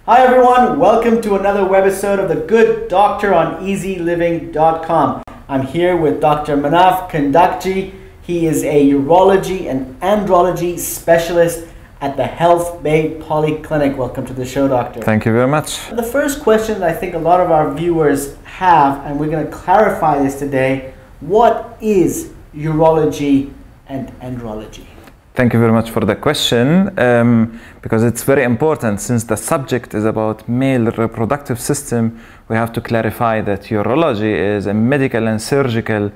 Hi everyone, welcome to another webisode of The Good Doctor on eZeLiving.com. I'm here with Dr. Manaf Kandakji. He is a urology and andrology specialist at the Health Bay Polyclinic. Welcome to the show, Doctor. Thank you very much. The first question that I think a lot of our viewers have, and we're going to clarify this today, what is urology and andrology? Thank you very much for the question, because it's very important. Since the subject is about male reproductive system, we have to clarify that urology is a medical and surgical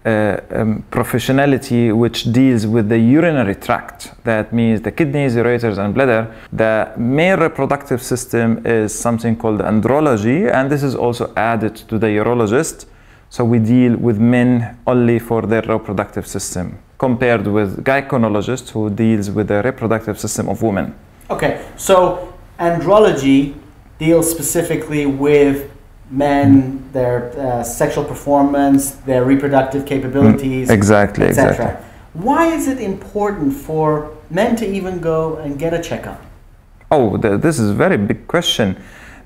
professionality which deals with the urinary tract. That means the kidneys, ureters, and bladder. The male reproductive system is something called andrology, and this is also added to the urologist. So we deal with men only for their reproductive system, compared with gynecologist who deals with the reproductive system of women. Okay, so andrology deals specifically with men, their sexual performance, their reproductive capabilities, exactly, etc. exactly. Why is it important for men to even go and get a checkup? Oh, this is a very big question.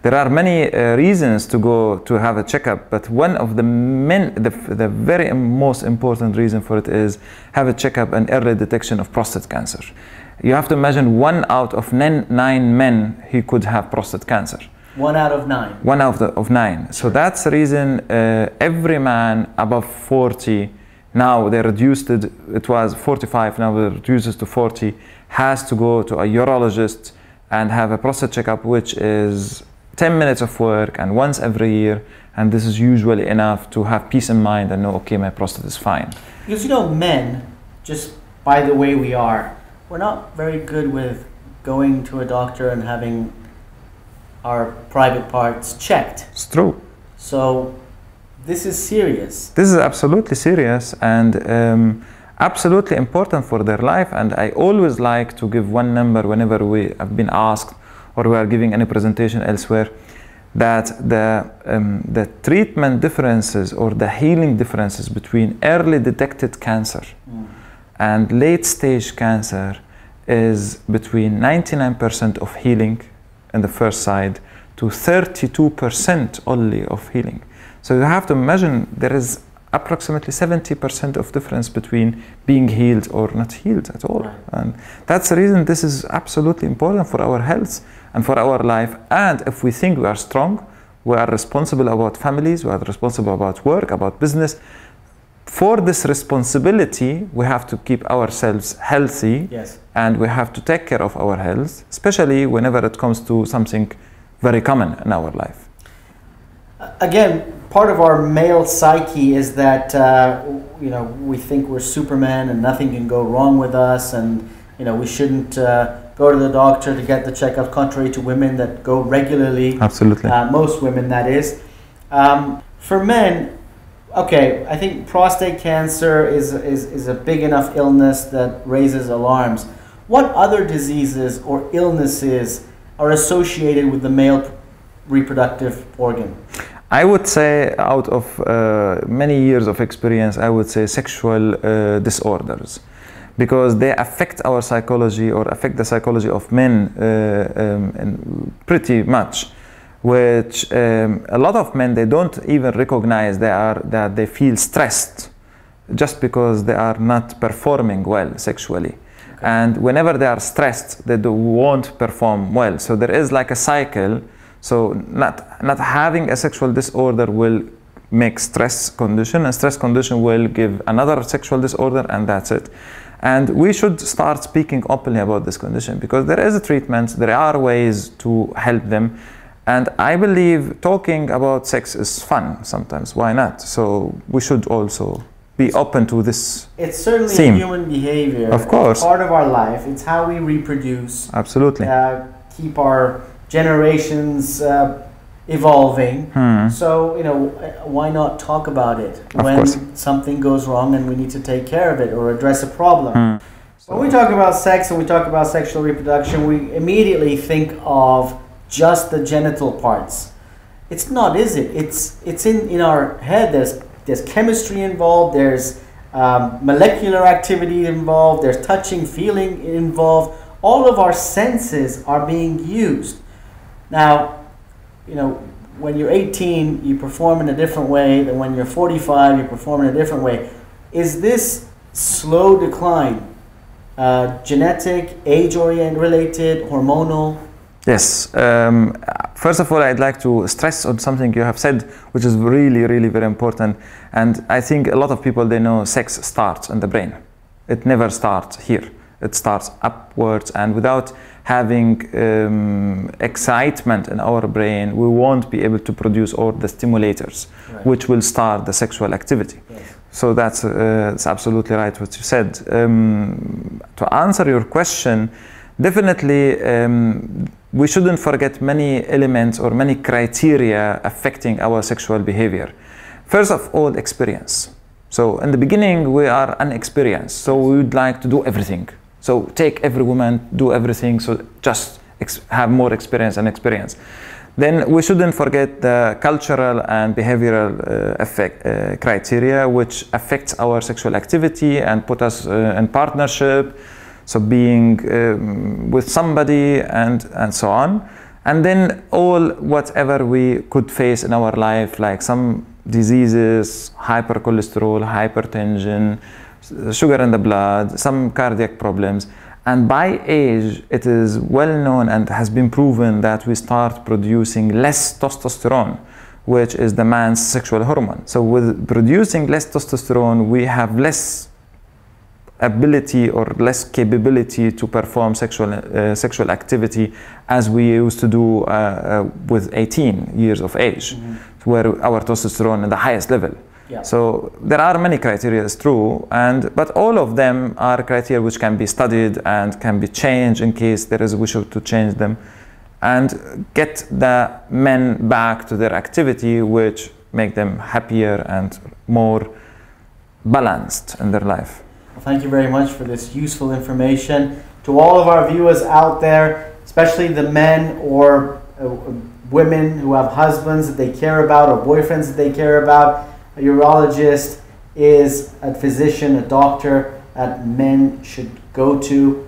There are many reasons to go to have a checkup, but one of the very most important reason for it is have a checkup and early detection of prostate cancer. You have to imagine 1 out of 9 men who could have prostate cancer. 1 out of 9. 1 out of 9. So that's the reason every man above 40, now they reduced it, it was 45, now they reduced it to 40, has to go to a urologist and have a prostate checkup, which is 10 minutes of work and once every year, and this is usually enough to have peace in mind and know, okay, my prostate is fine. Because you know, men, just by the way we are, we're not very good with going to a doctor and having our private parts checked. It's true. So this is serious. This is absolutely serious and absolutely important for their life, and I always like to give one number whenever we have been asked or we are giving any presentation elsewhere, that the treatment differences or the healing differences between early detected cancer and late stage cancer is between 99% of healing in the first side to 32% only of healing. So you have to imagine there is approximately 70% of difference between being healed or not healed at all. Right. And that's the reason this is absolutely important for our health and for our life. And if we think we are strong, we are responsible about families, we are responsible about work, about business. For this responsibility, we have to keep ourselves healthy. Yes. And we have to take care of our health, especially whenever it comes to something very common in our life. Again, part of our male psyche is that you know, we think we're Superman and nothing can go wrong with us, and you know, we shouldn't go to the doctor to get the checkup, contrary to women that go regularly. Absolutely. Most women, that is. For men, okay, I think prostate cancer is a big enough illness that raises alarms. What other diseases or illnesses are associated with the male reproductive organ? I would say, out of many years of experience, I would say sexual disorders, because they affect our psychology or affect the psychology of men pretty much, which a lot of men, they don't even recognize that they feel stressed just because they are not performing well sexually. Okay. And whenever they are stressed, they won't perform well. So there is like a cycle. So not having a sexual disorder will make stress condition, and stress condition will give another sexual disorder, and that's it. And we should start speaking openly about this condition, because there is a treatment, there are ways to help them. And I believe talking about sex is fun sometimes, why not? So we should also be open to this. It's certainly theme. Human behavior. Of course. It's part of our life. It's how we reproduce. Absolutely. Keep our generations evolving. So, you know, why not talk about it when something goes wrong and we need to take care of it or address a problem? When we talk about sex and we talk about sexual reproduction, we immediately think of just the genital parts. It's not, is it? It's in our head. There's chemistry involved, there's molecular activity involved, there's touching, feeling involved. All of our senses are being used. Now, you know, when you're 18, you perform in a different way than when you're 45, you perform in a different way. Is this slow decline genetic, age-oriented, related, hormonal? Yes. First of all, I'd like to stress on something you have said, which is really, really very important. And I think a lot of people, they know sex starts in the brain. It never starts here. It starts upwards, and without having excitement in our brain, we won't be able to produce all the stimulators, right, which will start the sexual activity. Yes. So that's absolutely right what you said. To answer your question, definitely we shouldn't forget many elements or many criteria affecting our sexual behavior. First of all, experience. So in the beginning, we are inexperienced, so we would like to do everything. So take every woman, do everything, so just have more experience and experience. Then we shouldn't forget the cultural and behavioral criteria, which affects our sexual activity and put us in partnership, so being with somebody and so on. And then all whatever we could face in our life, like some diseases, hypercholesterol, hypertension, sugar in the blood, some cardiac problems. And by age, it is well known and has been proven that we start producing less testosterone, which is the man's sexual hormone. So with producing less testosterone, we have less ability or less capability to perform sexual activity as we used to do with 18 years of age, where our testosterone at the highest level. Yeah. So there are many criteria, it's true, but all of them are criteria which can be studied and can be changed in case there is a wish to change them, and get the men back to their activity, which make them happier and more balanced in their life. Well, thank you very much for this useful information. To all of our viewers out there, especially the men or women who have husbands that they care about or boyfriends that they care about, a urologist is a physician, a doctor that men should go to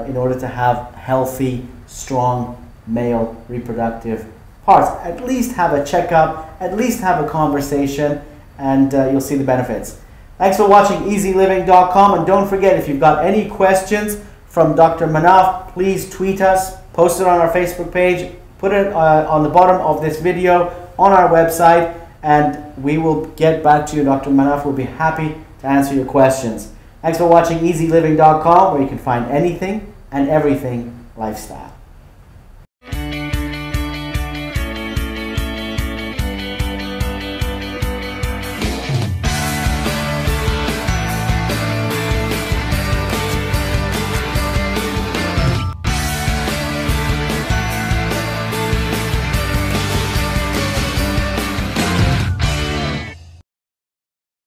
in order to have healthy, strong male reproductive parts. At least have a checkup, at least have a conversation, and you'll see the benefits. Thanks for watching eZeLiving.com, and don't forget, if you've got any questions from Dr. Manaf, please tweet us, post it on our Facebook page, put it on the bottom of this video on our website, and we will get back to you. Dr. Manaf will be happy to answer your questions. Thanks for watching eZeLiving.com, where you can find anything and everything lifestyle.